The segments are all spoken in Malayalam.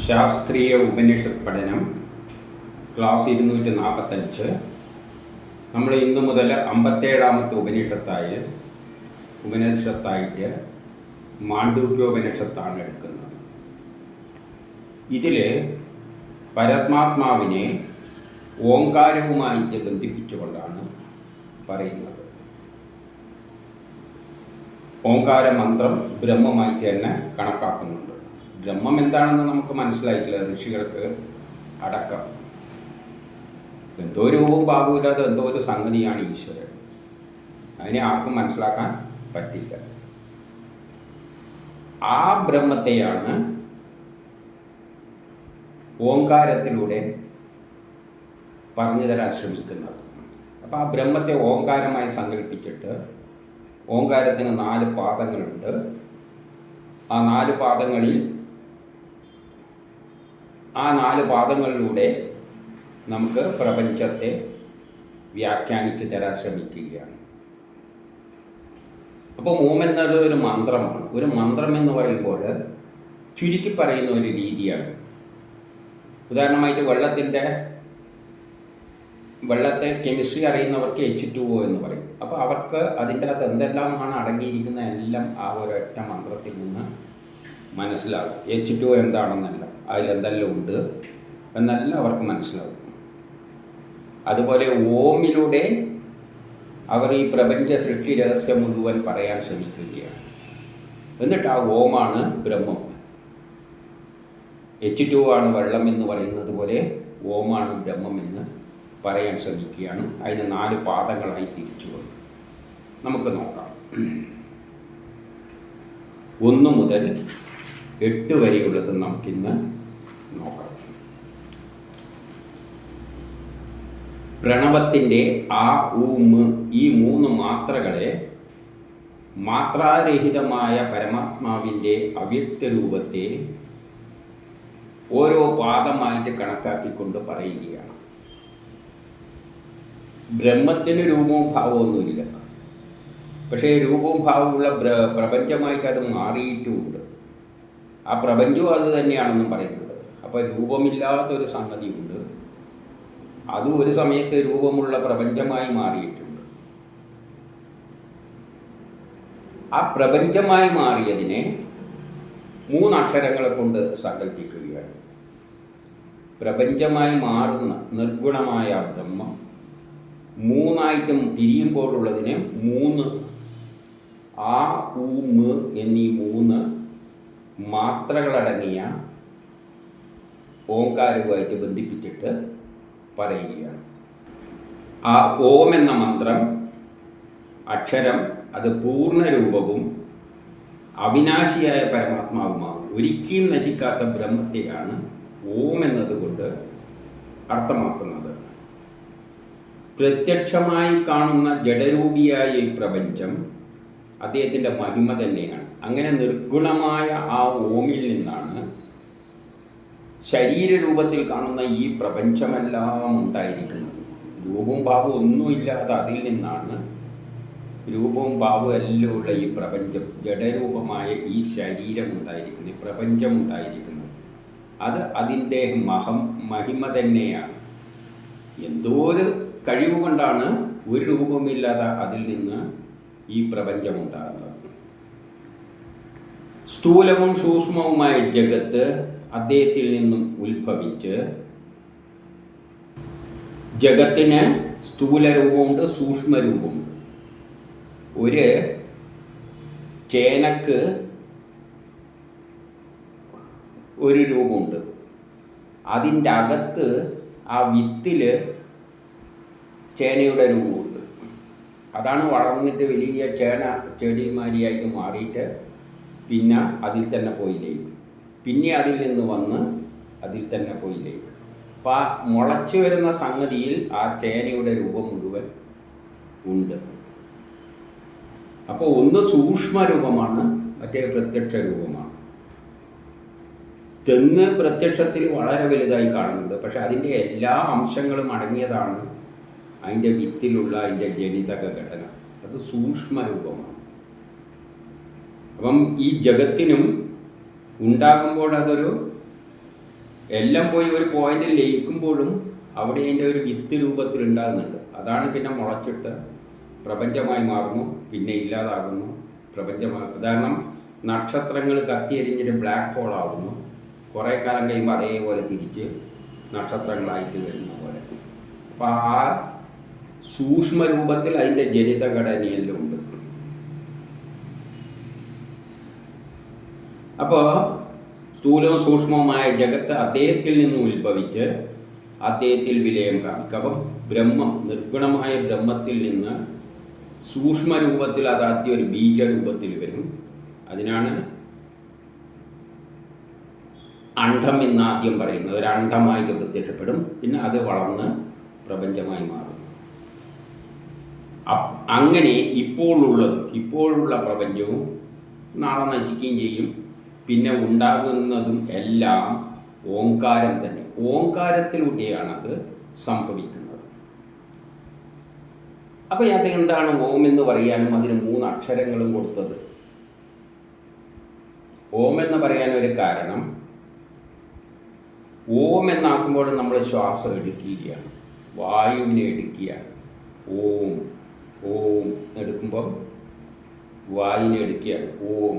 ശാസ്ത്രീയ ഉപനിഷത്ത് പഠനം ക്ലാസ് 245. നമ്മൾ ഇന്നു മുതൽ 57ാമത്തെ ഉപനിഷത്തായിട്ട് മാണ്ഡൂക്യോപനിഷത്താണ് എടുക്കുന്നത്. ഇതിൽ പരമാത്മാവിനെ ഓംകാരവുമായിട്ട് ബന്ധിപ്പിച്ചുകൊണ്ടാണ് പറയുന്നത്. ഓംകാര മന്ത്രം ബ്രഹ്മമായിട്ട് തന്നെ കണക്കാക്കുന്നുണ്ട്. ബ്രഹ്മം എന്താണെന്ന് നമുക്ക് മനസ്സിലായിട്ടില്ല, ഋഷികൾക്ക് അടക്കം. എന്തോ രൂപവും ഭാവമില്ലാതെ എന്തോ ഒരു സംഗതിയാണ് ഈശ്വരൻ. അതിനെ ആർക്കും മനസ്സിലാക്കാൻ പറ്റില്ല. ആ ബ്രഹ്മത്തെയാണ് ഓംകാരത്തിലൂടെ പറഞ്ഞു തരാൻ ശ്രമിക്കുന്നത്. അപ്പോൾ ആ ബ്രഹ്മത്തെ ഓംകാരമായി സങ്കല്പിച്ചിട്ട്, ഓംകാരത്തിന് 4 പാദങ്ങളുണ്ട്. ആ 4 പാദങ്ങളിൽ ആ 4 പാദങ്ങളിലൂടെ നമുക്ക് പ്രപഞ്ചത്തെ വ്യാഖ്യാനിച്ച് തരാൻ ശ്രമിക്കുകയാണ്. അപ്പോൾ ഓം എന്നത് ഒരു മന്ത്രമാണ്. ഒരു മന്ത്രം എന്ന് പറയുമ്പോൾ ചുരുക്കി പറയുന്ന ഒരു രീതിയാണ്. ഉദാഹരണമായിട്ട് വെള്ളത്തെ കെമിസ്ട്രി അറിയുന്നവർക്ക് H2O എന്ന് പറയും. അപ്പോൾ അവർക്ക് അതിൻ്റെ അകത്ത് എന്തെല്ലാമാണ് അടങ്ങിയിരിക്കുന്ന എല്ലാം ആ ഒരൊറ്റ മന്ത്രത്തിൽ നിന്ന് മനസ്സിലാകും. H2O എന്താണെന്നല്ല, അതിലെന്തെല്ലാം ഉണ്ട് എന്നെല്ലാം അവർക്ക് മനസ്സിലാകും. അതുപോലെ ഓമിലൂടെ അവർ ഈ പ്രപഞ്ച സൃഷ്ടി രഹസ്യം മുഴുവൻ പറയാൻ ശ്രമിക്കുകയാണ്. എന്നിട്ട് ആ ഓമാണ് ബ്രഹ്മം. H2O ആണ് വെള്ളം എന്ന് പറയുന്നത് പോലെ ഓമാണ് ബ്രഹ്മം എന്ന് പറയാൻ ശ്രമിക്കുകയാണ്. അതിന് 4 പാദങ്ങളായി തിരിച്ചുകൊണ്ട് നമുക്ക് നോക്കാം. 1 മുതൽ 8 വരെയുള്ളത് നമുക്കിന്ന് നോക്കാം. പ്രണവത്തിൻ്റെ ആ, ഉ, മ് ഈ 3 മാത്രകളെ മാത്രാരഹിതമായ പരമാത്മാവിൻ്റെ അവ്യക്ത രൂപത്തെ ഓരോ പാദമായിട്ട് കണക്കാക്കിക്കൊണ്ട് പറയുകയാണ്. ബ്രഹ്മത്തിന് രൂപവും ഭാവമൊന്നുമില്ല, പക്ഷേ രൂപവും ഭാവമുള്ള പ്രപഞ്ചമായിട്ട് അത് മാറിയിട്ടുമുണ്ട്. ആ പ്രപഞ്ചവും അത് തന്നെയാണെന്നും പറയുന്നുണ്ട്. അപ്പോൾ രൂപമില്ലാത്തൊരു സംഗതിയുണ്ട്, അത് ഒരു സമയത്ത് രൂപമുള്ള പ്രപഞ്ചമായി മാറിയിട്ടുണ്ട്. ആ പ്രപഞ്ചമായി മാറിയതിനെ 3 അക്ഷരങ്ങളെ കൊണ്ട് സങ്കല്പിക്കുകയാണ്. പ്രപഞ്ചമായി മാറുന്ന നിർഗുണമായ ബ്രഹ്മം 3ആയിട്ടും തിരിയുമ്പോഴുള്ളതിനെ 3 ആ, ഉ, മ് എന്നീ 3 മാത്രകളടങ്ങിയ ഓംകാരവുമായിട്ട് ബന്ധിപ്പിച്ചിട്ട് പറയുകയാണ്. ആ ഓം എന്ന മന്ത്രം അക്ഷരം അത് പൂർണ്ണരൂപവും അവിനാശിയായ പരമാത്മാവുമാകും. ഒരിക്കലും നശിക്കാത്ത ബ്രഹ്മത്തെയാണ് ഓം എന്നതുകൊണ്ട് അർത്ഥമാക്കുന്നത്. പ്രത്യക്ഷമായി കാണുന്ന ജഡരൂപിയായ ഈ പ്രപഞ്ചം അദ്ദേഹത്തിൻ്റെ മഹിമ തന്നെയാണ്. അങ്ങനെ നിർഗുണമായ ആ ഓമിൽ നിന്നാണ് ശരീരരൂപത്തിൽ കാണുന്ന ഈ പ്രപഞ്ചമെല്ലാം ഉണ്ടായിരിക്കുന്നത്. രൂപവും ഭാവവും ഒന്നുമില്ലാതെ അതിൽ നിന്നാണ് രൂപവും ഭാവവും എല്ലാം ഉള്ള ഈ പ്രപഞ്ചം, ജഡരൂപമായ ഈ ശരീരം ഉണ്ടായിരിക്കുന്നത്, ഈ പ്രപഞ്ചം ഉണ്ടായിരിക്കുന്നത്. അത് അതിൻ്റെ മഹിമ തന്നെയാണ്. എന്തോ ഒരു കഴിവ് കൊണ്ടാണ് ഒരു രൂപമില്ലാതെ അതിൽ നിന്ന് ഈ പ്രപഞ്ചമുണ്ടാകുന്നത്. സ്ഥൂലവും സൂക്ഷ്മവുമായ ജഗത്ത് അദ്ദേഹത്തിൽ നിന്നും ഉത്ഭവിച്ച്, ജഗത്തിന് സ്ഥൂലരൂപമുണ്ട്, സൂക്ഷ്മരൂപമുണ്ട്. ഒരു ചേനക്ക് ഒരു രൂപമുണ്ട്, അതിൻ്റെ അകത്ത് ആ വിത്തിൽ ചേനയുടെ രൂപമുണ്ട്. അതാണ് വളർന്നിട്ട് വലിയ ചെടിമാരിയായിട്ട് മാറിയിട്ട് പിന്നെ അതിൽ തന്നെ പോയി ലയിക്കും. പിന്നെ അതിൽ നിന്ന് വന്ന് അതിൽ തന്നെ പോയി ലയിക്കും. അപ്പം ആ മുളച്ചു വരുന്ന സംഗതിയിൽ ആ ചേനയുടെ രൂപം മുഴുവൻ ഉണ്ട്. അപ്പോൾ ഒന്ന് സൂക്ഷ്മരൂപമാണ്, മറ്റേ പ്രത്യക്ഷ രൂപമാണ്. തെങ്ങ് പ്രത്യക്ഷത്തിൽ വളരെ വലുതായി കാണുന്നുണ്ട്, പക്ഷെ അതിൻ്റെ എല്ലാ അംശങ്ങളും അടങ്ങിയതാണ് അതിൻ്റെ വിത്തിലുള്ള അതിൻ്റെ ജനിതക ഘടന. അത് സൂക്ഷ്മരൂപമാണ്. അപ്പം ഈ ജഗത്തിനും ഉണ്ടാകുമ്പോൾ അതൊരു എല്ലാം പോയി ഒരു പോയിന്റിൽ ലയിക്കുമ്പോഴും അവിടെ അതിൻ്റെ ഒരു വിത്ത് രൂപത്തിൽ ഉണ്ടാകുന്നുണ്ട്. അതാണ് പിന്നെ മുളച്ചിട്ട് പ്രപഞ്ചമായി മാറുന്നു, പിന്നെ ഇല്ലാതാകുന്നു, പ്രപഞ്ചമായി. ഉദാഹരണം, നക്ഷത്രങ്ങൾ കത്തിയെരിഞ്ഞിട്ട് ബ്ലാക്ക് ഹോൾ ആകുന്നു, കുറേ കാലം കഴിയുമ്പോൾ അതേപോലെ തിരിച്ച് നക്ഷത്രങ്ങളായിട്ട് വരുന്ന പോലെ. അപ്പോൾ ആ സൂക്ഷ്മ രൂപത്തിൽ അതിൻ്റെ ജനിതഘടനയെല്ലാം ഉണ്ട്. അപ്പോൾ സ്ഥൂലവും സൂക്ഷ്മവുമായ ജഗത്ത് അദ്ദേഹത്തിൽ നിന്ന് ഉത്ഭവിച്ച് അദ്ദേഹത്തിൽ വിലയം പ്രാപിക്കും. അപ്പം ബ്രഹ്മം, നിർഗുണമായ ബ്രഹ്മത്തിൽ നിന്ന് സൂക്ഷ്മരൂപത്തിൽ അത് ആദ്യം ഒരു ബീജരൂപത്തിൽ വരും. അതിനാണ് അണ്ഡം എന്ന് ആദ്യം പറയുന്നത്. ഒരു അണ്ഡമായിട്ട് പ്രത്യക്ഷപ്പെടും, പിന്നെ അത് വളർന്ന് പ്രപഞ്ചമായി മാറും. അങ്ങനെ ഇപ്പോഴുള്ള പ്രപഞ്ചവും നാളെ നശിക്കുകയും ചെയ്യും. പിന്നെ ഉണ്ടാകുന്നതും എല്ലാം ഓംകാരം തന്നെ. ഓംകാരത്തിലൂടെയാണത് സംഭവിക്കുന്നത്. അപ്പോൾ അത് എന്താണ് ഓം എന്ന് പറയാനും അതിന് 3 അക്ഷരങ്ങളും കൊടുത്തത്? ഓം എന്ന് പറയാനൊരു കാരണം, ഓം എന്നാക്കുമ്പോൾ നമ്മൾ ശ്വാസം എടുക്കുകയാണ്, വായുവിനെ എടുക്കുകയാണ്. ഓം ഓം എടുക്കുമ്പോൾ വായുവിനെ എടുക്കുകയാണ്, ഓം.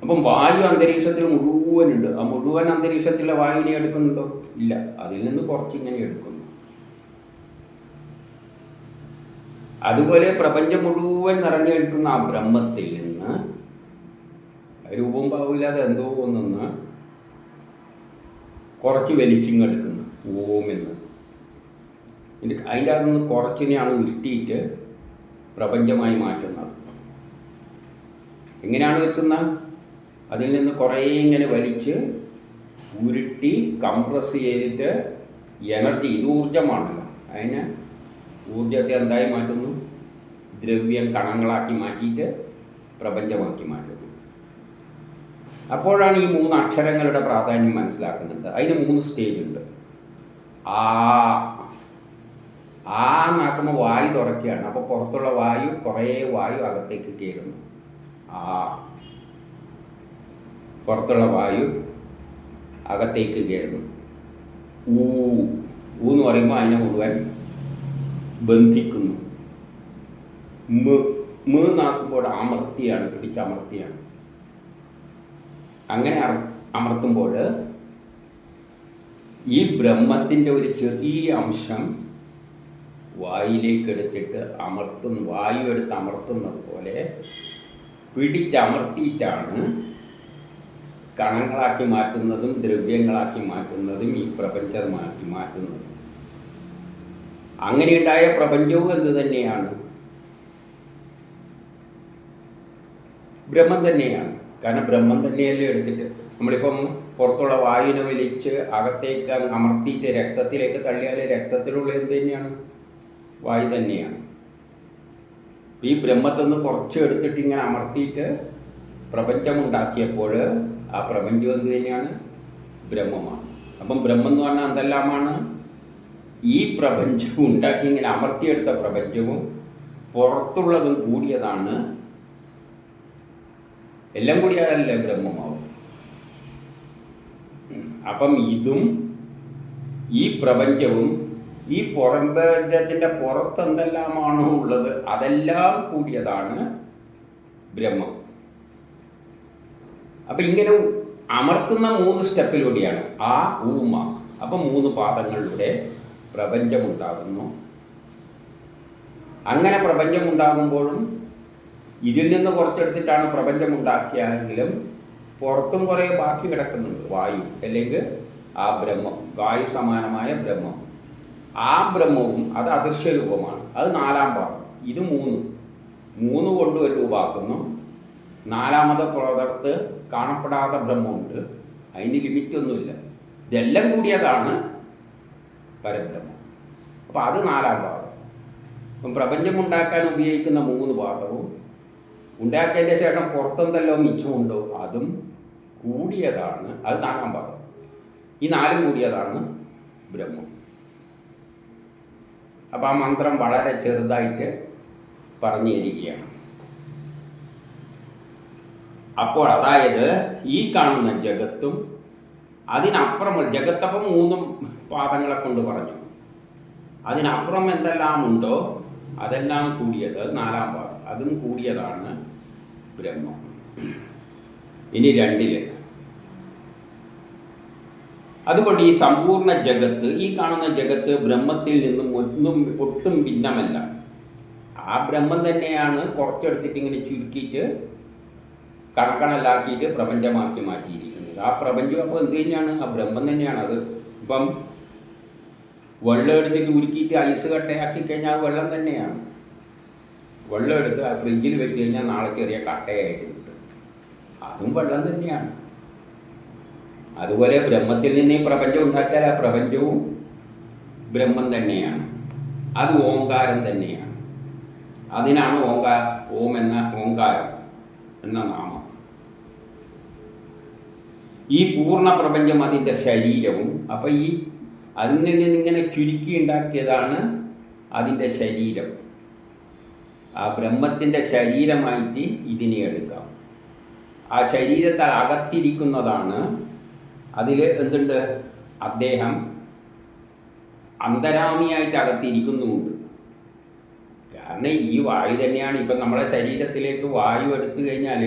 അപ്പം വായു അന്തരീക്ഷത്തിൽ മുഴുവനുണ്ട്. ആ മുഴുവൻ അന്തരീക്ഷത്തിലെ വായുവിനെ എടുക്കുന്നുണ്ടോ? ഇല്ല. അതിൽ നിന്ന് കുറച്ചിങ്ങനെ എടുക്കുന്നു. അതുപോലെ പ്രപഞ്ചം മുഴുവൻ നിറഞ്ഞെടുക്കുന്ന ആ ബ്രഹ്മത്തിൽ നിന്ന് രൂപം ഭാവമില്ലാതെ എന്തോ ഒന്നെന്ന് കുറച്ച് വലിച്ചിങ്ങെടുക്കുന്നു, ഓമെന്ന്. അതിൻ്റെ അകത്തുനിന്ന് കുറച്ചിനെയാണ് ഉരുട്ടിയിട്ട് പ്രപഞ്ചമായി മാറ്റുന്നത്. എങ്ങനെയാണ് വെക്കുന്നത്? അതിൽ നിന്ന് കുറേ ഇങ്ങനെ വലിച്ച് ഉരുട്ടി കംപ്രസ് ചെയ്തിട്ട് എനർജി, ഇത് ഊർജമാണല്ലോ, അതിനെ ഊർജത്തെ എന്തായി മാറ്റുന്നു? ദ്രവ്യം കണങ്ങളാക്കി മാറ്റിയിട്ട് പ്രപഞ്ചമാക്കി മാറ്റുന്നു. അപ്പോഴാണ് ഈ 3 അക്ഷരങ്ങളുടെ പ്രാധാന്യം മനസ്സിലാക്കുന്നുണ്ട്. അതിന് 3 സ്റ്റേജ് ഉണ്ട്. ആ എന്നാക്കുമ്പോൾ വായു തുറക്കുകയാണ്. അപ്പോൾ പുറത്തുള്ള വായു, കുറേ വായു അകത്തേക്ക് കയറുന്നു. പുറത്തുള്ള വായു അകത്തേക്ക് കയറുന്നു. ഊ എന്ന് പറയുമ്പോൾ അതിനെ മുഴുവൻ ബന്ധിക്കുന്നു. നാക്കുമ്പോൾ അമർത്തിയാണ്, പിടിച്ചമർത്തിയാണ്. അങ്ങനെ അമർത്തുമ്പോൾ ഈ ബ്രഹ്മത്തിൻ്റെ ഒരു ചെറിയ അംശം വായിലേക്ക് എടുത്തിട്ട് വായു എടുത്ത് അമർത്തുന്നത് പോലെ പിടിച്ചമർത്തിയിട്ടാണ് കണങ്ങളാക്കി മാറ്റുന്നതും ദ്രവ്യങ്ങളാക്കി മാറ്റുന്നതും ഈ പ്രപഞ്ചമാക്കി മാറ്റുന്നതും. അങ്ങനെയുണ്ടായ പ്രപഞ്ചവും എന്ത് തന്നെയാണ്? ബ്രഹ്മം തന്നെയാണ്. കാരണം ബ്രഹ്മം തന്നെയല്ലേ എടുത്തിട്ട് നമ്മളിപ്പം പുറത്തുള്ള വായുവിനെ വലിച്ച് അകത്തേക്ക് അമർത്തിയിട്ട് രക്തത്തിലേക്ക് തള്ളിയാൽ രക്തത്തിലുള്ള എന്ത് തന്നെയാണ്? വായു തന്നെയാണ്. ഈ ബ്രഹ്മത്തിൽ നിന്ന് കുറച്ച് എടുത്തിട്ട് ഇങ്ങനെ അമർത്തിയിട്ട് പ്രപഞ്ചമുണ്ടാക്കിയപ്പോൾ ആ പ്രപഞ്ചം എന്ത് തന്നെയാണ്? ബ്രഹ്മമാണ്. അപ്പം ബ്രഹ്മം എന്ന് പറഞ്ഞാൽ എന്തെല്ലാമാണ്? ഈ പ്രപഞ്ചവും ഉണ്ടാക്കി ഇങ്ങനെ അമർത്തിയെടുത്ത പ്രപഞ്ചവും പുറത്തുള്ളതും കൂടിയതാണ്. എല്ലാം കൂടിയാലല്ലേ ബ്രഹ്മമാവും. അപ്പം ഇതും ഈ പ്രപഞ്ചവും ഈ പ്രപഞ്ചത്തിൻ്റെ പുറത്ത് എന്തെല്ലാമാണോ ഉള്ളത് അതെല്ലാം കൂടിയതാണ് ബ്രഹ്മം. അപ്പം ഇങ്ങനെ അമർത്തുന്ന 3 സ്റ്റെപ്പിലൂടെയാണ് ആ ഊമ. അപ്പം 3 പാദങ്ങളിലൂടെ പ്രപഞ്ചമുണ്ടാകുന്നു. അങ്ങനെ പ്രപഞ്ചമുണ്ടാകുമ്പോഴും ഇതിൽ നിന്ന് കുറച്ചെടുത്തിട്ടാണ് പ്രപഞ്ചമുണ്ടാക്കിയെങ്കിലും പുറത്തും കുറേ ബാക്കി കിടക്കുന്നുണ്ട്. വായു അല്ലെങ്കിൽ ആ ബ്രഹ്മം, വായു സമാനമായ ബ്രഹ്മം. ആ ബ്രഹ്മവും അത് അദൃശ്യ രൂപമാണ്. അത് 4ാം പാദം. ഇത് 3 കൊണ്ട് ഒരു രൂപമാക്കുന്നു. 4ാമത്തെ പുറത്ത് കാണപ്പെടാത്ത ബ്രഹ്മമുണ്ട്. അതിന് ലിമിറ്റൊന്നുമില്ല. ഇതെല്ലാം കൂടിയതാണ് പരബ്രഹ്മം. അപ്പോൾ അത് 4ാം പാദം. അപ്പം പ്രപഞ്ചമുണ്ടാക്കാൻ ഉപയോഗിക്കുന്ന 3 പാദവും ഉണ്ടാക്കിയതിൻ്റെ ശേഷം പുറത്തെന്തെല്ലോ മിച്ചമുണ്ടോ അതും കൂടിയതാണ്. അത് 4ാം പാദം. ഈ 4ഉം കൂടിയതാണ് ബ്രഹ്മം. അപ്പോൾ ആ മന്ത്രം വളരെ ചെറുതായിട്ട് പറഞ്ഞു തരികയാണ്. അപ്പോൾ അതായത് ഈ കാണുന്ന ജഗത്തും അതിനപ്പുറമുള്ള ജഗത്തപ്പം 3 പാദങ്ങളെ കൊണ്ട് പറഞ്ഞു. അതിനപ്പുറം എന്തെല്ലാം ഉണ്ടോ അതെല്ലാം കൂടിയത് 4-ാം പാദം, അതും കൂടിയതാണ് ബ്രഹ്മം. ഇനി 2 അതുകൊണ്ട് ഈ സമ്പൂർണ്ണ ജഗത്ത്, ഈ കാണുന്ന ജഗത്ത് ബ്രഹ്മത്തിൽ നിന്നും ഒട്ടും ഭിന്നമല്ല. ആ ബ്രഹ്മം തന്നെയാണ് കുറച്ചെടുത്തിട്ട് ഇങ്ങനെ ചുരുക്കിയിട്ട് കണക്കണലാക്കിയിട്ട് പ്രപഞ്ചമാക്കി മാറ്റിയിരിക്കുന്നത്. ആ പ്രപഞ്ചം അപ്പോൾ എന്ത് തന്നെയാണ്? ആ ബ്രഹ്മം തന്നെയാണ് അത്. ഇപ്പം വെള്ളം എടുത്തിട്ട് ഉരുക്കിയിട്ട് ഐസ് കട്ടയാക്കി കഴിഞ്ഞാൽ അത് വെള്ളം തന്നെയാണ്. വെള്ളം എടുത്ത് ആ ഫ്രിഡ്ജിൽ വെച്ച് കഴിഞ്ഞാൽ നാളെ ചെറിയ കട്ടയായിട്ട് കിട്ടും, അതും വെള്ളം തന്നെയാണ്. അതുപോലെ ബ്രഹ്മത്തിൽ നിന്ന് ഈ പ്രപഞ്ചം ഉണ്ടാക്കിയാൽ ആ പ്രപഞ്ചവും ബ്രഹ്മം തന്നെയാണ്. അത് ഓംകാരം തന്നെയാണ്. അതിനാണ് ഓം എന്ന ഓംകാരം എന്ന നാമം. ഈ പൂർണ്ണ പ്രപഞ്ചം അതിൻ്റെ ശരീരവും, അപ്പം ഈ അതിൽ നിന്ന് ഇങ്ങനെ ചുരുക്കി ഉണ്ടാക്കിയതാണ് അതിൻ്റെ ശരീരം. ആ ബ്രഹ്മത്തിൻ്റെ ശരീരമായിട്ട് ഇതിനെ എടുക്കാം. ആ ശരീരത്താൽ അകത്തിരിക്കുന്നതാണ്. അതിൽ എന്തുണ്ട്? അദ്ദേഹം അന്തരാമിയായിട്ട് അകത്തിരിക്കുന്നുമുണ്ട്. കാരണം ഈ വായു തന്നെയാണ്. ഇപ്പം നമ്മളെ ശരീരത്തിലേക്ക് വായു എടുത്തു കഴിഞ്ഞാൽ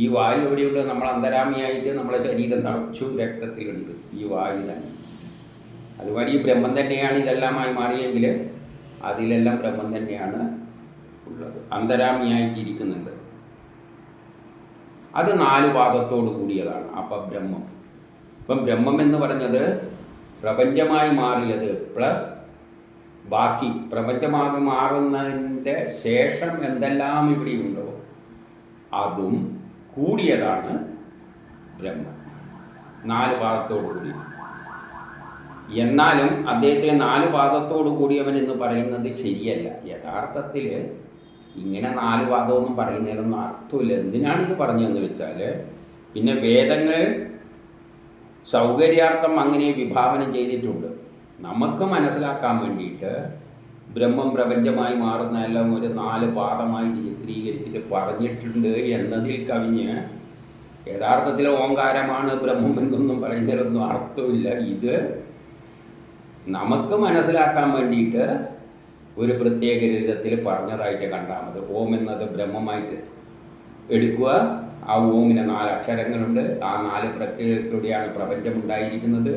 ഈ വായു എവിടെയുള്ളത്? നമ്മൾ അന്തരാമിയായിട്ട് നമ്മളെ ശരീരം നിറച്ചു രക്തത്തിലുണ്ട് ഈ വായു തന്നെ. അതുപോലെ ഈ ബ്രഹ്മം തന്നെയാണ് ഇതെല്ലാമായി മാറിയെങ്കിൽ അതിലെല്ലാം ബ്രഹ്മം തന്നെയാണ് ഉള്ളത്, അന്തരാമിയായിട്ടിരിക്കുന്നുണ്ട്. അത് 4 ഭാഗത്തോട് കൂടിയതാണ്. അപ്പം ബ്രഹ്മം, ഇപ്പം ബ്രഹ്മം എന്ന് പറഞ്ഞത് പ്രപഞ്ചമായി മാറിയത് പ്ലസ് ബാക്കി പ്രപഞ്ചമായി മാറുന്നതിൻ്റെ ശേഷം എന്തെല്ലാം ഇവിടെയുണ്ടോ അതും കൂടിയതാണ് ബ്രഹ്മം, 4 ഭാഗത്തോടു കൂടി. എന്നാലും അദ്ദേഹത്തെ 4 ഭാഗത്തോടു കൂടിയവൻ എന്ന് പറയുന്നത് ശരിയല്ല. യഥാർത്ഥത്തിൽ ഇങ്ങനെ 4 ഭാഗമൊന്നും പറയുന്നതിനൊന്നും അർത്ഥമില്ല. എന്തിനാണിത് പറഞ്ഞതെന്ന് വെച്ചാൽ, പിന്നെ വേദങ്ങൾ സൗകര്യാർത്ഥം അങ്ങനെ വിഭാവനം ചെയ്തിട്ടുണ്ട്. നമുക്ക് മനസ്സിലാക്കാൻ വേണ്ടിയിട്ട് ബ്രഹ്മം പ്രപഞ്ചമായി മാറുന്ന എല്ലാം ഒരു 4 പാദമായി ചിത്രീകരിച്ചിട്ട് പറഞ്ഞിട്ടുണ്ട് എന്നതിൽ കവിഞ്ഞ് യഥാർത്ഥത്തിൽ ഓങ്കാരമാണ് ബ്രഹ്മം എന്നൊന്നും പറയുന്നതിലൊന്നും അർത്ഥമില്ല. ഇത് നമുക്ക് മനസ്സിലാക്കാൻ വേണ്ടിയിട്ട് ഒരു പ്രത്യേക വിധത്തിൽ പറഞ്ഞതായിട്ട് കണ്ടാൽ മതി. ഓം എന്നത് ബ്രഹ്മമായിട്ട് എടുക്കുക. ആ ഓമിന് 4 അക്ഷരങ്ങളുണ്ട്. ആ 4 പ്രക്രിയകളിലൂടെയാണ് പ്രപഞ്ചം ഉണ്ടായിരിക്കുന്നത്.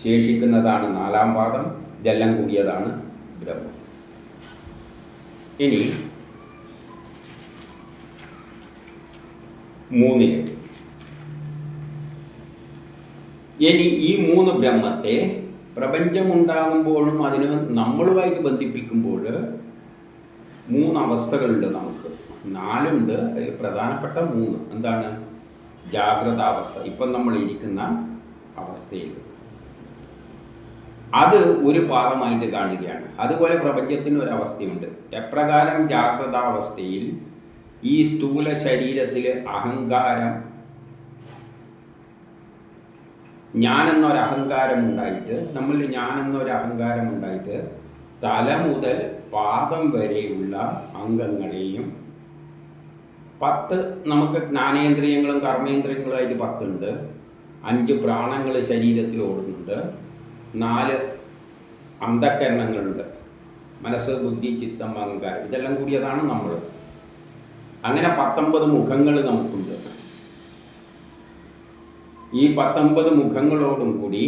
ശേഷിക്കുന്നതാണ് 4-ാം പാദം. ഇതെല്ലാം കൂടിയതാണ് ബ്രഹ്മം. ഇനി 3 ഇനി ഈ 3 ബ്രഹ്മത്തെ പ്രപഞ്ചമുണ്ടാകുമ്പോഴും അതിന് നമ്മളുമായിട്ട് ബന്ധിപ്പിക്കുമ്പോൾ 3 അവസ്ഥകളുണ്ട് നമുക്ക്. 4 ഉണ്ട്. അതിൽ പ്രധാനപ്പെട്ട 3 എന്താണ്? ജാഗ്രതാവസ്ഥ, ഇപ്പം നമ്മൾ ഇരിക്കുന്ന അവസ്ഥയിൽ അത് ഒരു പാദമായിട്ട് കാണുകയാണ്. അതുപോലെ പ്രപഞ്ചത്തിന് ഒരവസ്ഥയുണ്ട്. എപ്രകാരം ജാഗ്രതാവസ്ഥയിൽ ഈ സ്ഥൂല ശരീരത്തിൽ അഹങ്കാരം, ഞാനെന്നൊരഹങ്കാരം ഉണ്ടായിട്ട്, നമ്മളിൽ ഞാനെന്നൊരഹങ്കാരം ഉണ്ടായിട്ട് തല മുതൽ പാദം വരെയുള്ള അംഗങ്ങളെയും 10 നമുക്ക് ജ്ഞാനേന്ദ്രിയങ്ങളും കർമ്മേന്ദ്രിയങ്ങളുമായിട്ട് 10 ഉണ്ട്. 5 പ്രാണങ്ങൾ ശരീരത്തിൽ ഓടുന്നുണ്ട്. 4 അന്ധകരണങ്ങളുണ്ട്. മനസ്സ്, ബുദ്ധി, ചിത്തം, അഹങ്കാരം, ഇതെല്ലാം കൂടിയതാണ് നമ്മൾ. അങ്ങനെ 19 മുഖങ്ങൾ നമുക്കുണ്ട്. ഈ 19 മുഖങ്ങളോടും കൂടി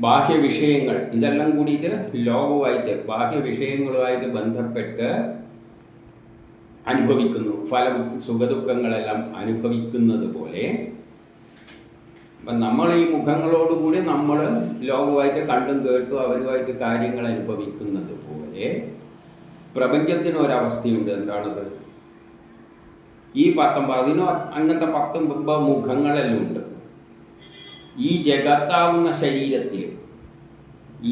ബാഹ്യവിഷയങ്ങൾ ഇതെല്ലാം കൂടിയിട്ട് ലോകവുമായിട്ട് ബാഹ്യവിഷയങ്ങളുമായിട്ട് ബന്ധപ്പെട്ട് അനുഭവിക്കുന്നു. സുഖദുഃഖങ്ങളെല്ലാം അനുഭവിക്കുന്നത് പോലെ അപ്പം നമ്മൾ ഈ മുഖങ്ങളോടുകൂടി നമ്മൾ ലോകവുമായിട്ട് കണ്ടും കേട്ടും അവരുമായിട്ട് കാര്യങ്ങൾ അനുഭവിക്കുന്നത് പോലെ പ്രപഞ്ചത്തിന് ഒരവസ്ഥയുണ്ട്. എന്താണത്? ഈ 19 അതിനോ അങ്ങനത്തെ 19 മുഖങ്ങളെല്ലാം ഉണ്ട്. ഈ ജഗത്താവുന്ന ശരീരത്തിൽ,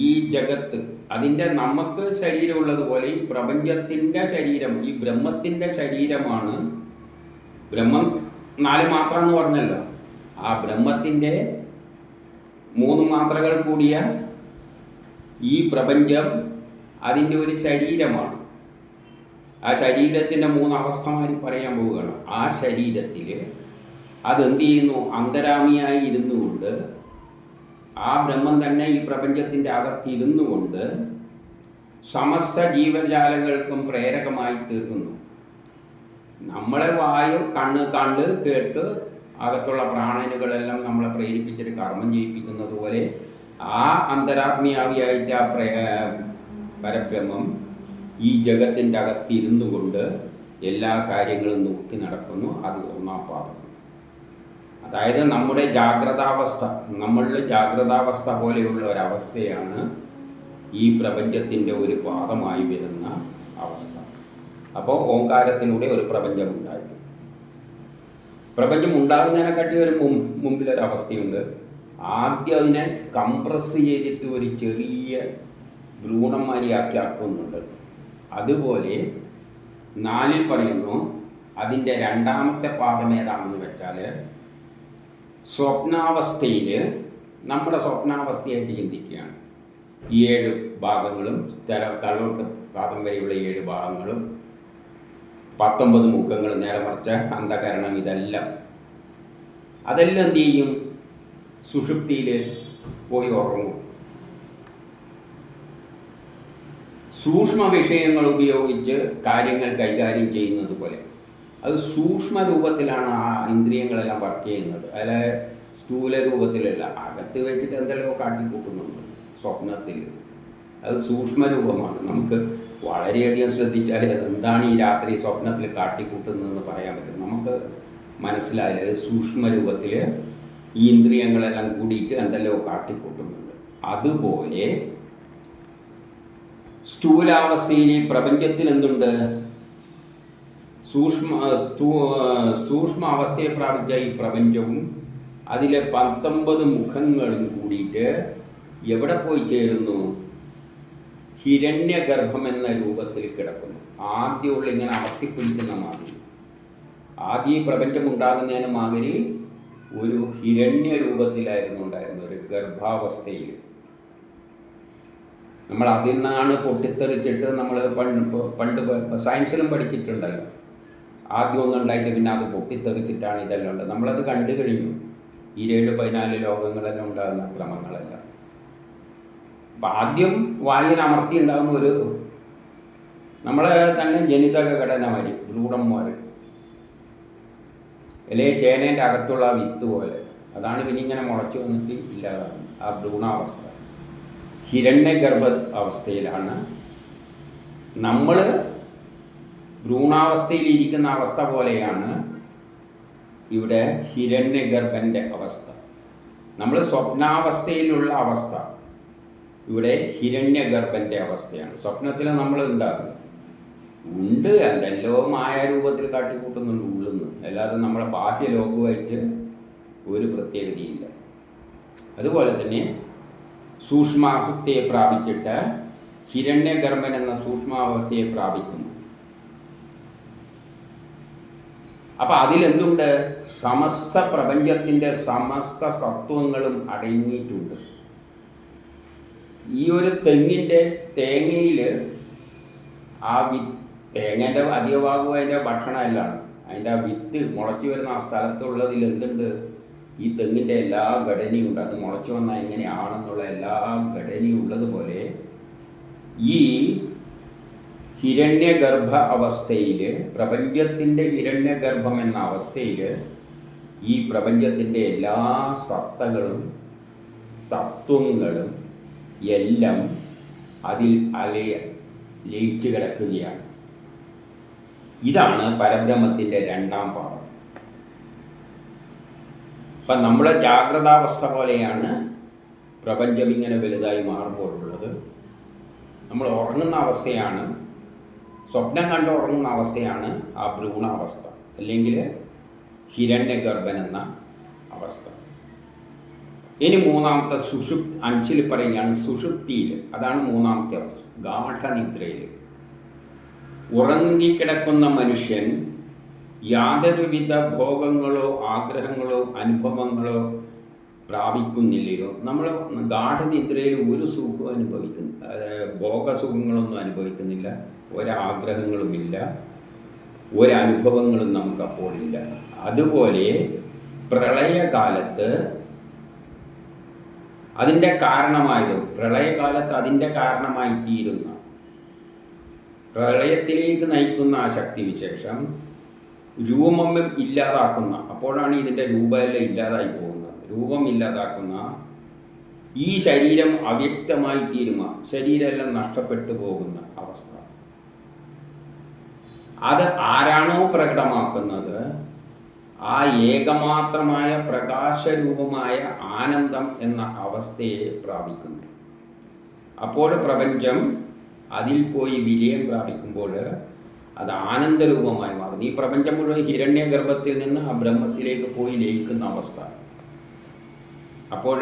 ഈ ജഗത്ത് അതിൻ്റെ നമുക്ക് ശരീരമുള്ളതുപോലെ ഈ പ്രപഞ്ചത്തിൻ്റെ ശരീരം, ഈ ബ്രഹ്മത്തിൻ്റെ ശരീരമാണ്. ബ്രഹ്മം 4 മാത്രം എന്ന് പറഞ്ഞല്ലോ. ആ ബ്രഹ്മത്തിൻ്റെ 3 മാത്രകൾ കൂടിയ ഈ പ്രപഞ്ചം അതിൻ്റെ ഒരു ശരീരമാണ്. ആ ശരീരത്തിൻ്റെ 3 അവസ്ഥമാരി പറയാൻ പോവുകയാണ്. ആ ശരീരത്തിൽ അതെന്ത് ചെയ്യുന്നു? അന്തരാമിയായി ഇരുന്നു കൊണ്ട് ആ ബ്രഹ്മം തന്നെ ഈ പ്രപഞ്ചത്തിൻ്റെ അകത്തിരുന്നു കൊണ്ട് സമസ്ത ജീവജാലങ്ങൾക്കും പ്രേരകമായി തീർക്കുന്നു. നമ്മളെ വായു കണ്ട് കേട്ട് അകത്തുള്ള പ്രാണനുകളെല്ലാം നമ്മളെ പ്രേരിപ്പിച്ചിട്ട് കർമ്മം ചെയ്യിപ്പിക്കുന്നത് പോലെ ആ അന്തരാത്മീയാവിയായിട്ട് ആ പരബ്രഹ്മം ഈ ജഗത്തിൻ്റെ അകത്തിരുന്നു കൊണ്ട് എല്ലാ കാര്യങ്ങളും നോക്കി നടക്കുന്നു. അത് 1-ാം പാദം. അതായത് നമ്മുടെ നമ്മളുടെ ജാഗ്രതാവസ്ഥ പോലെയുള്ള ഒരവസ്ഥയാണ് ഈ പ്രപഞ്ചത്തിൻ്റെ ഒരു പാദമായി വരുന്ന അവസ്ഥ. അപ്പോൾ ഓംകാരത്തിലൂടെ ഒരു പ്രപഞ്ചമുണ്ടായി. പ്രപഞ്ചം ഉണ്ടാകുന്നതിനെക്കാട്ടി ഒരു മുമ്പിലൊരവസ്ഥയുണ്ട്. ആദ്യം അതിനെ കംപ്രസ് ചെയ്തിട്ട് ഒരു ചെറിയ ഭ്രൂണന്മാരിയാക്കി ആക്കുന്നുണ്ട്. അതുപോലെ 4-ൽ പറയുന്നു, അതിൻ്റെ 2-ാമത്തെ പാദം ഏതാണെന്ന് വെച്ചാൽ സ്വപ്നാവസ്ഥയിൽ നമ്മുടെ സ്വപ്നാവസ്ഥയായിട്ട് ചിന്തിക്കുകയാണ്. ഈ 7 ഭാഗങ്ങളും തലോട്ട് പാദം വരെയുള്ള 7 ഭാഗങ്ങളും 19 മുഖങ്ങൾ, നേരെ മറിച്ച അന്ധകരണം, അതെല്ലാം എന്ത് ചെയ്യും? സുഷുപ്തിയിൽ പോയി ഉറങ്ങും. സൂക്ഷ്മ വിഷയങ്ങൾ ഉപയോഗിച്ച് കാര്യങ്ങൾ കൈകാര്യം ചെയ്യുന്നത് പോലെ അത് സൂക്ഷ്മ രൂപത്തിലാണ് ആ ഇന്ദ്രിയങ്ങളെല്ലാം വർക്ക് ചെയ്യുന്നത്. അല്ലെ സ്ഥൂല രൂപത്തിലല്ല. അകത്ത് വെച്ചിട്ട് എന്തെല്ലാം കാട്ടിക്കൂട്ടുന്നുണ്ട് സ്വപ്നത്തിൽ. അത് സൂക്ഷ്മ രൂപമാണ്. നമുക്ക് വളരെയധികം ശ്രദ്ധിച്ചാൽ എന്താണ് ഈ രാത്രി സ്വപ്നത്തിൽ കാട്ടിക്കൂട്ടുന്നതെന്ന് പറയാൻ പറ്റും. നമുക്ക് മനസ്സിലായില്ല. അത് സൂക്ഷ്മ രൂപത്തിൽ ഈ ഇന്ദ്രിയങ്ങളെല്ലാം കൂടിയിട്ട് എന്തെല്ലോ കാട്ടിക്കൂട്ടുന്നുണ്ട്. അതുപോലെ സ്ഥൂലാവസ്ഥയിൽ ഈ പ്രപഞ്ചത്തിൽ എന്തുണ്ട്? സൂക്ഷ്മ അവസ്ഥയെ പ്രാപിച്ച ഈ പ്രപഞ്ചവും അതിലെ 19 മുഖങ്ങളും കൂടിയിട്ട് എവിടെ പോയി ചേരുന്നു? ഹിരണ്യഗർഭം എന്ന രൂപത്തിൽ കിടക്കുന്നു. ആദ്യമുള്ള ഇങ്ങനെ അമർത്തിപ്പിടിക്കുന്ന മാതിരി, ആദ്യം ഈ പ്രപഞ്ചം ഉണ്ടാകുന്നതിന് മാതിരി ഒരു ഹിരണ്യ രൂപത്തിലായിരുന്നു ഉണ്ടായിരുന്നത്, ഒരു ഗർഭാവസ്ഥയിൽ. നമ്മൾ അതിൽ നിന്നാണ് പൊട്ടിത്തെറിച്ചിട്ട് നമ്മൾ പണ്ട് സയൻസിലും പഠിച്ചിട്ടുണ്ടല്ലോ. ആദ്യം ഒന്നുണ്ടായിട്ട് പിന്നെ അത് പൊട്ടിത്തെറിച്ചിട്ടാണ് ഇതെല്ലാം ഉണ്ട്. നമ്മളത് കണ്ടു കഴിഞ്ഞു. ഈ 7-14 ലോകങ്ങളെല്ലാം ഉണ്ടാകുന്ന ക്രമങ്ങളെല്ലാം. അപ്പം ആദ്യം വായുവിന് അമർത്തി ഉണ്ടാകുന്ന ഒരു നമ്മളെ തന്നെ ജനിതക ഘടന മാതിരി ഭ്രൂണന്മാർ, അല്ലെങ്കിൽ ചേനേൻ്റെ അകത്തുള്ള വിത്ത് പോലെ. അതാണ് പിന്നെ ഇങ്ങനെ മുളച്ചു വന്നിട്ട് ഇല്ലാതാകുന്നത്. ആ ഭ്രൂണാവസ്ഥ ഹിരണ്യഗർഭ അവസ്ഥയിലാണ്. നമ്മൾ ഭ്രൂണാവസ്ഥയിലിരിക്കുന്ന അവസ്ഥ പോലെയാണ് ഇവിടെ ഹിരണ്യഗർഭൻ്റെ അവസ്ഥ. നമ്മൾ സ്വപ്നാവസ്ഥയിലുള്ള അവസ്ഥ ഇവിടെ ഹിരണ്യഗർഭൻ്റെ അവസ്ഥയാണ്. സ്വപ്നത്തിൽ നമ്മൾ ഉണ്ട് എന്തെല്ലോ മായാരൂപത്തിൽ കാട്ടിക്കൂട്ടുന്നുണ്ട് ഉള്ളുന്ന്. അല്ലാതെ നമ്മളെ ബാഹ്യലോകവുമായിട്ട് ഒരു പ്രത്യേകതയില്ല. അതുപോലെ തന്നെ സൂക്ഷ്മാവസ്ഥയെ പ്രാപിച്ചിട്ട് ഹിരണ്യഗർഭൻ എന്ന സൂക്ഷ്മാവസ്ഥയെ പ്രാപിക്കുന്നു. അപ്പം അതിലെന്തുണ്ട്? സമസ്ത പ്രപഞ്ചത്തിൻ്റെ സമസ്ത തത്വങ്ങളും അടങ്ങിയിട്ടുണ്ട്. ഈ ഒരു തേങ്ങയിൽ ആ തേങ്ങേൻ്റെ അധിക ഭാഗവും അതിൻ്റെ ഭക്ഷണമെല്ലാം. അതിൻ്റെ ആ വിത്ത് മുളച്ചു വരുന്ന ആ സ്ഥലത്തുള്ളതിൽ എന്തുണ്ട്? ഈ തെങ്ങിൻ്റെ എല്ലാ ഘടനയും ഉണ്ട്. അത് മുളച്ചു വന്നാൽ എങ്ങനെയാണെന്നുള്ള എല്ലാ ഘടനയും ഉള്ളതുപോലെ ഈ ഹിരണ്യഗർഭ അവസ്ഥയിൽ, പ്രപഞ്ചത്തിൻ്റെ ഹിരണ്യഗർഭം എന്ന അവസ്ഥയിൽ ഈ പ്രപഞ്ചത്തിൻ്റെ എല്ലാ സത്തകളും തത്വങ്ങളും എല്ലാം അതിൽ ലയിച്ചു കിടക്കുകയാണ്. ഇതാണ് പരബ്രഹ്മത്തിൻ്റെ 2-ാം പാദം. അപ്പം നമ്മളെ ജാഗ്രതാവസ്ഥ പോലെയാണ് പ്രപഞ്ചം ഇങ്ങനെ വലുതായി മാറുമ്പോഴുള്ളത്. നമ്മൾ ഉറങ്ങുന്ന അവസ്ഥയാണ്, സ്വപ്നം കണ്ട് ഉറങ്ങുന്ന അവസ്ഥയാണ് ആ ഭ്രൂണാവസ്ഥ, അല്ലെങ്കിൽ ഹിരണ്യഗർഭൻ എന്ന അവസ്ഥ. ഇനി 3-ാമത്തെ 5-ൽ പറയുകയാണ് സുഷുപ്തിയിൽ. അതാണ് 3-ാമത്തെ അവസ്ഥ, ഗാഠനിദ്രയിൽ. ഉറങ്ങിക്കിടക്കുന്ന മനുഷ്യൻ യാതൊരുവിധ ഭോഗങ്ങളോ ആഗ്രഹങ്ങളോ അനുഭവങ്ങളോ പ്രാപിക്കുന്നില്ലയോ? നമ്മൾ ഗാഠനിദ്രയിൽ ഒരു സുഖവും അനുഭവിക്കുന്നു, ഭോഗസുഖങ്ങളൊന്നും അനുഭവിക്കുന്നില്ല, ഒരാഗ്രഹങ്ങളുമില്ല, ഒരനുഭവങ്ങളും നമുക്കപ്പോഴില്ല. അതുപോലെ പ്രളയകാലത്ത് അതിൻ്റെ കാരണമായി തീരുന്ന പ്രളയത്തിലേക്ക് നയിക്കുന്ന ആ ശക്തിവിശേഷം രൂപം ഇല്ലാതാക്കുന്ന, അപ്പോഴാണ് ഇതിൻ്റെ രൂപമെല്ലാം ഇല്ലാതായി പോകുന്നത്. രൂപം ഇല്ലാതാക്കുന്ന ഈ ശരീരം അവ്യക്തമായി തീരുന്ന, ശരീരമെല്ലാം നഷ്ടപ്പെട്ടു പോകുന്ന അവസ്ഥ, അത് ആരാണോ പ്രകടമാക്കുന്നത് ആ ഏകമാത്രമായ പ്രകാശരൂപമായ ആനന്ദം എന്ന അവസ്ഥയെ പ്രാപിക്കുന്നു. അപ്പോൾ പ്രപഞ്ചം അതിൽ പോയി വിലയം പ്രാപിക്കുമ്പോൾ അത് ആനന്ദരൂപമായി മാറുന്നു. ഈ പ്രപഞ്ചം മുഴുവൻ ഹിരണ്യഗർഭത്തിൽ നിന്ന് ആ ബ്രഹ്മത്തിലേക്ക് പോയി ലയിക്കുന്ന അവസ്ഥ അപ്പോൾ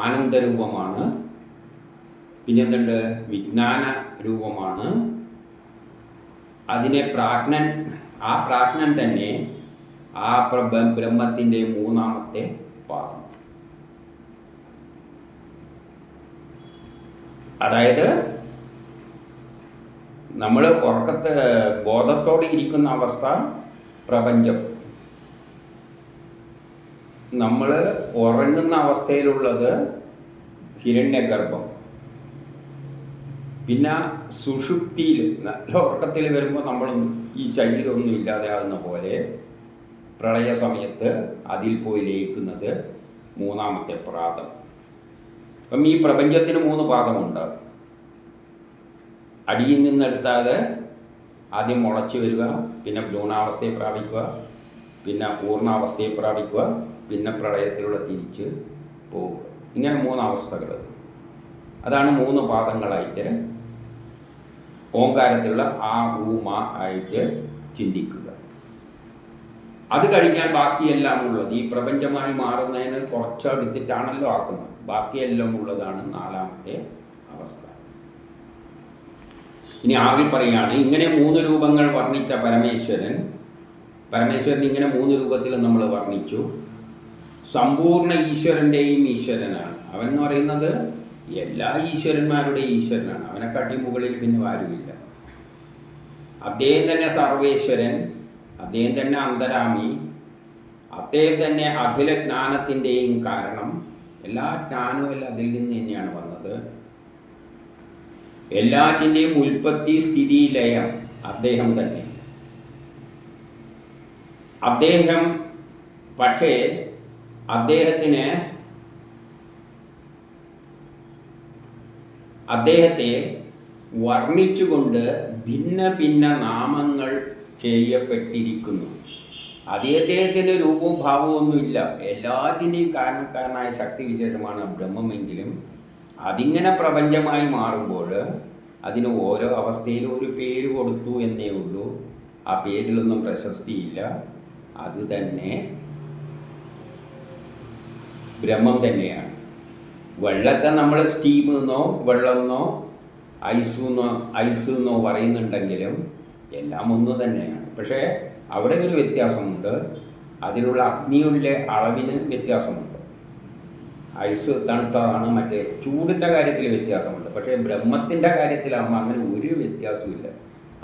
ആനന്ദരൂപമാണ്. പിന്നെന്തുണ്ട്? വിജ്ഞാന രൂപമാണ്. അതിനെ ആ പ്രാജ്ഞൻ തന്നെ ആ ബ്രഹ്മത്തിൻ്റെ മൂന്നാമത്തെ പാദം. അതായത് നമ്മൾ ബോധത്തോടെ ഇരിക്കുന്ന അവസ്ഥ പ്രപഞ്ചം, നമ്മൾ ഉറങ്ങുന്ന അവസ്ഥയിലുള്ളത് ഹിരണ്യഗർഭം, പിന്നെ സുഷുപ്തിയിൽ നല്ല ഉറക്കത്തിൽ വരുമ്പോൾ നമ്മൾ ഈ ശരീരമൊന്നും ഇല്ലാതെയാകുന്ന പോലെ പ്രളയ സമയത്ത് അതിൽ പോയി ലയിക്കുന്നത് മൂന്നാമത്തെ പാദം. അപ്പം ഈ പ്രപഞ്ചത്തിന് 3 പാദമുണ്ട്. അടിയിൽ നിന്നെടുത്താതെ ആദ്യം മുളച്ചു വരിക, പിന്നെ ഭ്രൂണാവസ്ഥയെ പ്രാപിക്കുക, പിന്നെ പൂർണ്ണാവസ്ഥയെ പ്രാപിക്കുക, പിന്നെ പ്രളയത്തിലൂടെ തിരിച്ച് പോവുക. ഇങ്ങനെ 3 അവസ്ഥകൾ. അതാണ് 3 പാദങ്ങളായിട്ട് ഓംകാരത്തിലുള്ള ആ ഊമ ആയിട്ട് ചിന്തിക്കുക. അത് കഴിഞ്ഞാൽ ബാക്കിയെല്ലാം ഉള്ളത് ഈ പ്രപഞ്ചമായി മാറുന്നതിന് കുറച്ചെടുത്തിട്ടാണല്ലോ ആക്കുന്നത്. ബാക്കിയെല്ലാം ഉള്ളതാണ് 4ാമത്തെ അവസ്ഥ. ഇനി ആവിൽ പറയുകയാണ്, ഇങ്ങനെ 3 രൂപങ്ങൾ വർണ്ണിച്ച പരമേശ്വരൻ ഇങ്ങനെ 3 രൂപത്തിൽ നമ്മൾ വർണ്ണിച്ചു. സമ്പൂർണ്ണ ഈശ്വരൻ്റെയും ഈശ്വരനാണ്. അവൻ എന്ന് പറയുന്നത് എല്ലാ ഈശ്വരന്മാരുടെയും ഈശ്വരനാണ്. അവനെക്കാട്ടി മുകളിൽ പിന്നെ ആരുമില്ല. അദ്ദേഹം തന്നെ സർവേശ്വരൻ, അദ്ദേഹം തന്നെ അന്തരാമി, അദ്ദേഹം തന്നെ അഖില ജ്ഞാനത്തിൻ്റെയും കാരണം. എല്ലാ ജ്ഞാനവും അതിൽ നിന്ന് തന്നെയാണ് വന്നത്. എല്ലാറ്റിൻ്റെയും ഉൽപ്പത്തി, സ്ഥിതി, ലയം അദ്ദേഹം തന്നെ. പക്ഷേ അദ്ദേഹത്തെ വർണ്ണിച്ചുകൊണ്ട് ഭിന്ന ഭിന്ന നാമങ്ങൾ ചെയ്യപ്പെട്ടിരിക്കുന്നു. അദ്ദേഹത്തിന് രൂപവും ഭാവവും ഒന്നുമില്ല. എല്ലാറ്റിൻ്റെയും കാരണക്കാരനായ ശക്തിവിശേഷമാണ് ബ്രഹ്മമെങ്കിലും അതിങ്ങനെ പ്രപഞ്ചമായി മാറുമ്പോൾ അതിന് ഓരോ അവസ്ഥയിലും ഒരു പേര് കൊടുത്തു എന്നേ ഉള്ളൂ. ആ പേരിലൊന്നും പ്രശസ്തിയില്ല. അത് തന്നെ ബ്രഹ്മം തന്നെയാണ്. വെള്ളത്തെ നമ്മൾ സ്റ്റീം എന്നോ വെള്ളമെന്നോ ഐസ് എന്നോ പറയുന്നുണ്ടെങ്കിലും എല്ലാം ഒന്ന് തന്നെയാണ്. പക്ഷേ അവിടെ ഒരു വ്യത്യാസമുണ്ട്. അതിലുള്ള അഗ്നിയുടെ അളവിന് വ്യത്യാസമുണ്ട്. ഐസ് തണുത്തതാണ്, മറ്റേ ചൂടിൻ്റെ കാര്യത്തിൽ വ്യത്യാസമുണ്ട്. പക്ഷേ ബ്രഹ്മത്തിൻ്റെ കാര്യത്തിലാകുമ്പോൾ അങ്ങനെ ഒരു വ്യത്യാസമില്ല.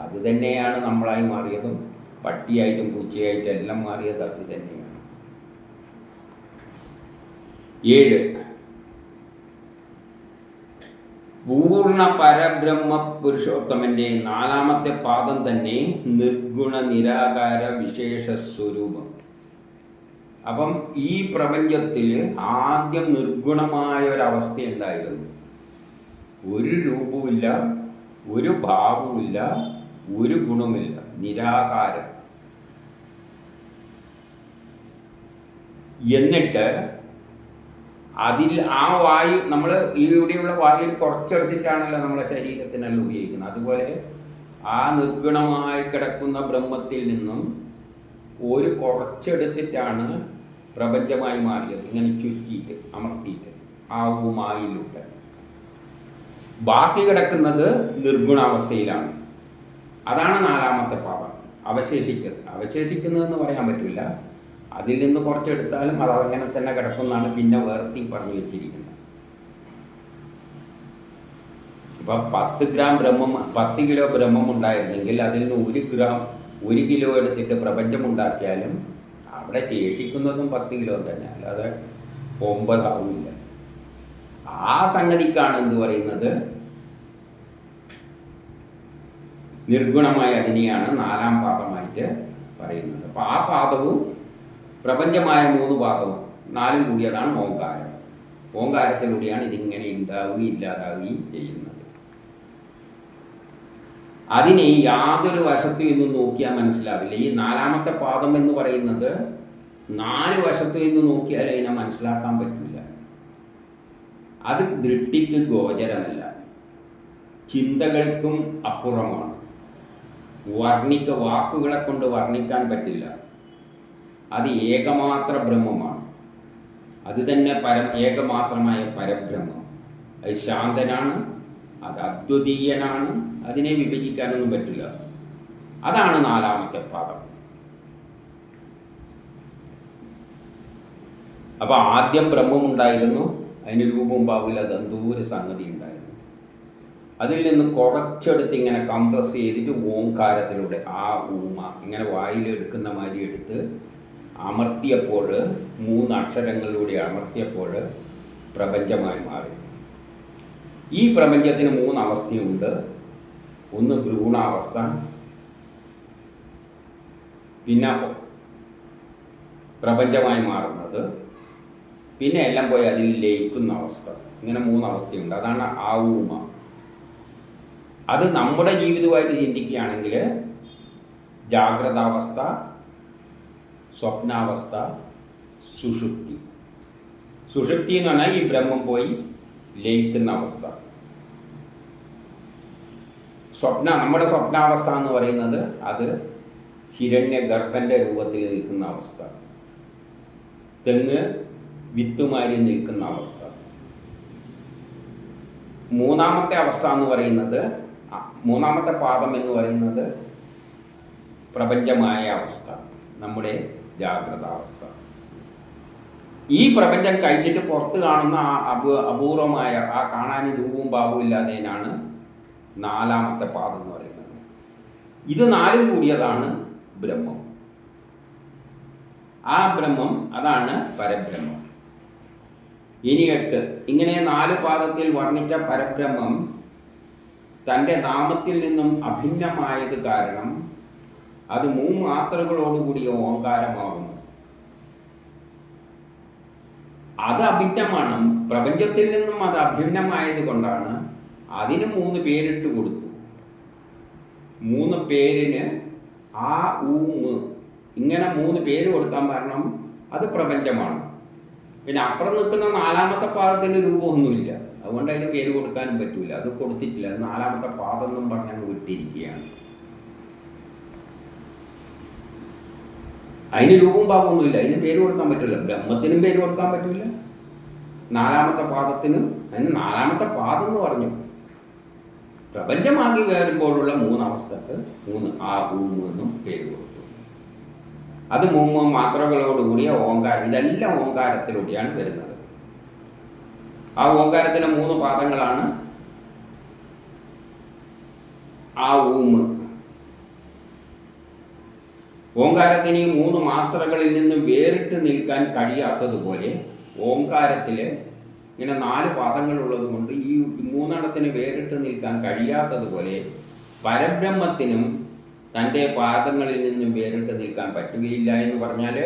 അത് തന്നെയാണ് നമ്മളായി മാറിയതും പട്ടിയായിട്ടും പൂച്ചയായിട്ടും എല്ലാം മാറിയത് അത് തന്നെയാണ്. 7 പൂർണ്ണ പരബ്രഹ്മ പുരുഷോത്തമൻ്റെ 4ാമത്തെ പാദം തന്നെ നിർഗുണ നിരാകാര വിശേഷ സ്വരൂപം. അപ്പം ഈ പ്രപഞ്ചത്തിൽ ആദ്യം നിർഗുണമായ ഒരവസ്ഥയുണ്ടായിരുന്നു. ഒരു രൂപവുമില്ല, ഒരു ഭാവവുമില്ല, ഒരു ഗുണമില്ല, നിരാകാരം. എന്നിട്ട് അതിൽ ആ വായു, നമ്മൾ ഇവിടെയുള്ള വായുവിൽ കുറച്ചെടുത്തിട്ടാണല്ലോ നമ്മളെ ശരീരത്തിനെല്ലാം ഉപയോഗിക്കുന്നത്. അതുപോലെ ആ നിർഗുണമായി കിടക്കുന്ന ബ്രഹ്മത്തിൽ നിന്നും ഒരു കുറച്ചെടുത്തിട്ടാണ് പ്രപഞ്ചമായി മാറിയത്. ഇങ്ങനെ ചുരുക്കിയിട്ട് അമർത്തിയിട്ട് ആ ഉമായിലൂടെ ബാക്കി കിടക്കുന്നത് നിർഗുണാവസ്ഥയിലാണ്. അതാണ് 4ാമത്തെ പാദം അവശേഷിക്കുന്നതെന്ന് പറയാൻ പറ്റില്ല. അതിൽ നിന്ന് കുറച്ചെടുത്താലും അത് അങ്ങനെ തന്നെ കിടക്കുമെന്നാണ് പിന്നെ വേർത്തി പറഞ്ഞു വെച്ചിരിക്കുന്നത്. ഇപ്പം 10 കിലോ ബ്രഹ്മം ഉണ്ടായിരുന്നെങ്കിൽ അതിൽ നിന്ന് 1 കിലോ എടുത്തിട്ട് പ്രപഞ്ചമുണ്ടാക്കിയാലും അവിടെ ശേഷിക്കുന്നതും 10 കിലോ തന്നെ, അല്ലാതെ 9 ആവില്ല. ആ സംഗതിക്കാണ് എന്ത് പറയുന്നത്, നിർഗുണമായ അതിനെയാണ് 4-ാം പാദമായിട്ട് പറയുന്നത്. അപ്പം ആ പാദവും പ്രപഞ്ചമായ 3 പാദവും 4ഉം കൂടിയതാണ് ഓങ്കാരം. ഓങ്കാരത്തിലൂടെയാണ് ഇതിങ്ങനെ ഉണ്ടാവുകയും ഇല്ലാതാവുകയും ചെയ്യുന്നത്. അതിനെ യാതൊരു വശത്തു നിന്നും നോക്കിയാൽ മനസ്സിലാവില്ല. ഈ 4-ാമത്തെ പാദം എന്ന് പറയുന്നത് 4 വശത്തു നിന്ന് നോക്കിയാൽ അതിനെ മനസ്സിലാക്കാൻ പറ്റില്ല. അത് ദൃഷ്ടിക്ക് ഗോചരമല്ല, ചിന്തകൾക്കും അപ്പുറമാണ്. വാക്കുകളെ കൊണ്ട് വർണ്ണിക്കാൻ പറ്റില്ല. അത് ഏകമാത്ര ബ്രഹ്മമാണ്. അത് തന്നെ ഏകമാത്രമായ പരബ്രഹ്മം. അത് ശാന്തനാണ്, അത് അദ്വിതീയനാണ്, അതിനെ വിഭജിക്കാനൊന്നും പറ്റില്ല. അതാണ് 4-ാമത്തെ പാദം. അപ്പോൾ ആദ്യം ബ്രഹ്മമുണ്ടായിരുന്നു, അതിന് രൂപവും ഭാവില്ല, അത് എന്തോ ഒരു സംഗതി ഉണ്ടായിരുന്നു. അതിൽ നിന്ന് കുറച്ചെടുത്ത് ഇങ്ങനെ കംപ്രസ് ചെയ്തിട്ട് ഓംകാരത്തിലൂടെ ആ ഊമ ഇങ്ങനെ വായിലെടുക്കുന്ന മാതിരി എടുത്ത് അമർത്തിയപ്പോൾ 3 അക്ഷരങ്ങളിലൂടെ അമർത്തിയപ്പോൾ പ്രപഞ്ചമായി മാറി. ഈ പ്രപഞ്ചത്തിന് 3 അവസ്ഥയുണ്ട്. ഒന്ന് ഭ്രൂണാവസ്ഥ, പിന്നെ പ്രപഞ്ചമായി മാറുന്നത്, പിന്നെ എല്ലാം പോയി അതിൽ ലയിക്കുന്ന അവസ്ഥ. ഇങ്ങനെ 3 അവസ്ഥയുണ്ട്. അതാണ് ആ ഊമ. അത് നമ്മുടെ ജീവിതമായിട്ട് ചിന്തിക്കുകയാണെങ്കിൽ ജാഗ്രതാവസ്ഥ, സ്വപ്നാവസ്ഥ, സുഷുപ്തി. സുഷുപ്തി എന്ന് പറഞ്ഞാൽ ഈ ബ്രഹ്മം പോയി ലയിക്കുന്ന അവസ്ഥ. നമ്മുടെ സ്വപ്നാവസ്ഥ എന്ന് പറയുന്നത് അത് ഹിരണ്യഗർഭൻ്റെ രൂപത്തിൽ നിൽക്കുന്ന അവസ്ഥ, തെങ്ങ് വിത്തുമാരി നിൽക്കുന്ന അവസ്ഥ. 3-ാമത്തെ അവസ്ഥ എന്ന് പറയുന്നത്, 3-ാമത്തെ പാദം എന്ന് പറയുന്നത് പ്രപഞ്ചമായ അവസ്ഥ, നമ്മുടെ ജാഗ്രതാവസ്ഥ. ഈ പ്രപഞ്ചം കഴിച്ചിട്ട് പുറത്ത് കാണുന്ന ആ അപൂർവമായ ആ കാണാൻ രൂപവും ഭാവവും ഇല്ലാത്തതിനാണ് 4-ാമത്തെ പാദം എന്ന് പറയുന്നത്. ഇത് 4ഉം കൂടിയതാണ് ബ്രഹ്മം. ആ ബ്രഹ്മം അതാണ് പരബ്രഹ്മം. ഇനി 8 ഇങ്ങനെ 4 പാദത്തിൽ വർണ്ണിച്ച പരബ്രഹ്മം തൻ്റെ നാമത്തിൽ നിന്നും അഭിന്നമായത് കാരണം അത് 3 മാത്രകളോടുകൂടിയ ഓങ്കാരമാകുന്നു. അത് അഭിന്നമാണ്. പ്രപഞ്ചത്തിൽ നിന്നും അത് അഭിന്നമായത് കൊണ്ടാണ് അതിന് 3 പേരിട്ട് കൊടുത്തു. 3 പേരിന് ആ ഊമ് ഇങ്ങനെ 3 പേര് കൊടുക്കാൻ കാരണം അത് പ്രപഞ്ചമാണ്. പിന്നെ അപ്പുറം നിൽക്കുന്ന 4-ാമത്തെ പാദത്തിന് രൂപമൊന്നുമില്ല, അതുകൊണ്ട് അതിന് പേര് കൊടുക്കാനും പറ്റില്ല. അത് കൊടുത്തിട്ടില്ല. അത് 4-ാമത്തെ പാദം എന്നും പറഞ്ഞങ്ങ് വിട്ടിരിക്കുകയാണ്. അതിന് രൂപവും ഭാവമൊന്നുമില്ല, അതിന് പേര് കൊടുക്കാൻ പറ്റില്ല. ബ്രഹ്മത്തിനും പേര് കൊടുക്കാൻ പറ്റില്ല, 4-ാമത്തെ പാദത്തിനും. അതിന് 4-ാമത്തെ പാദം എന്ന് പറഞ്ഞു. പ്രപഞ്ചമാകി വരുമ്പോഴുള്ള 3 അവസ്ഥക്ക് 3 ആ ഊമ് എന്നും പേര് കൊടുത്തു. അത് 3 മാത്രകളോടുകൂടിയ ഓങ്കാരം. ഇതെല്ലാം ഓങ്കാരത്തിലൂടെയാണ് വരുന്നത്. ആ ഓങ്കാരത്തിന് 3 പാദങ്ങളാണ്. ആ ഊമ് ഓങ്കാരത്തിന് ഈ 3 മാത്രകളിൽ നിന്ന് വേറിട്ട് നിൽക്കാൻ കഴിയാത്തതുപോലെ ഓങ്കാരത്തിൽ ഇങ്ങനെ 4 പാദങ്ങളുള്ളത് കൊണ്ട് ഈ 3 വേറിട്ട് നിൽക്കാൻ കഴിയാത്തതുപോലെ പരബ്രഹ്മത്തിനും തൻ്റെ പാദങ്ങളിൽ നിന്നും വേറിട്ട് നിൽക്കാൻ പറ്റുകയില്ല എന്ന് പറഞ്ഞാൽ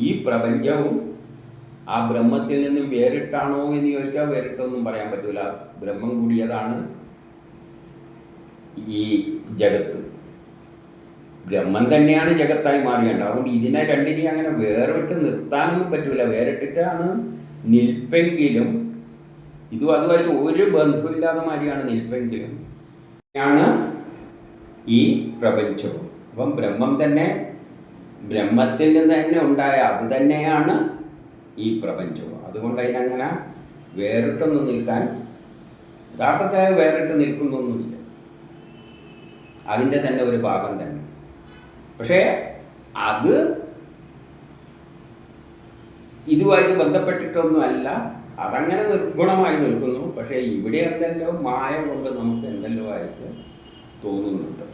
ഈ പ്രപഞ്ചവും ആ ബ്രഹ്മത്തിൽ നിന്നും വേറിട്ടാണോ എന്ന് ചോദിച്ചാൽ വേറിട്ടൊന്നും പറയാൻ പറ്റില്ല. ബ്രഹ്മം കൂടിയതാണ് ഈ ജഗത്ത്. ബ്രഹ്മം തന്നെയാണ് ജഗത്തായി മാറിയത്. അതുകൊണ്ട് ഇതിനെ രണ്ടിനെയും അങ്ങനെ വേറിട്ട് നിർത്താനൊന്നും പറ്റില്ല. വേറിട്ടിട്ടാണ് നിൽപ്പെങ്കിലും ഇതും അതുമായിട്ട് ഒരു ബന്ധമില്ലാതെ മാതിരിയാണ് നിൽപ്പെങ്കിലും ആണ് ഈ പ്രപഞ്ചവും. അപ്പം ബ്രഹ്മം തന്നെ, ബ്രഹ്മത്തിൽ നിന്ന് തന്നെ ഉണ്ടായ അത് തന്നെയാണ് ഈ പ്രപഞ്ചവും. അതുകൊണ്ട് അതിനങ്ങനെ വേറിട്ടൊന്നും നിൽക്കാൻ, യഥാർത്ഥത്തിൽ വേറിട്ട് നിൽക്കുന്നൊന്നുമില്ല, അതിൻ്റെ തന്നെ ഒരു ഭാഗം തന്നെ. പക്ഷേ അത് ഇതുമായിട്ട് ബന്ധപ്പെട്ടിട്ടൊന്നുമല്ല, അതങ്ങനെ നിർഗുണമായി നിൽക്കുന്നു. പക്ഷേ ഇവിടെ എന്തെല്ലോ മായ കൊണ്ട് നമുക്ക് എന്തെല്ലോ ആയിട്ട് തോന്നുന്നുണ്ട്.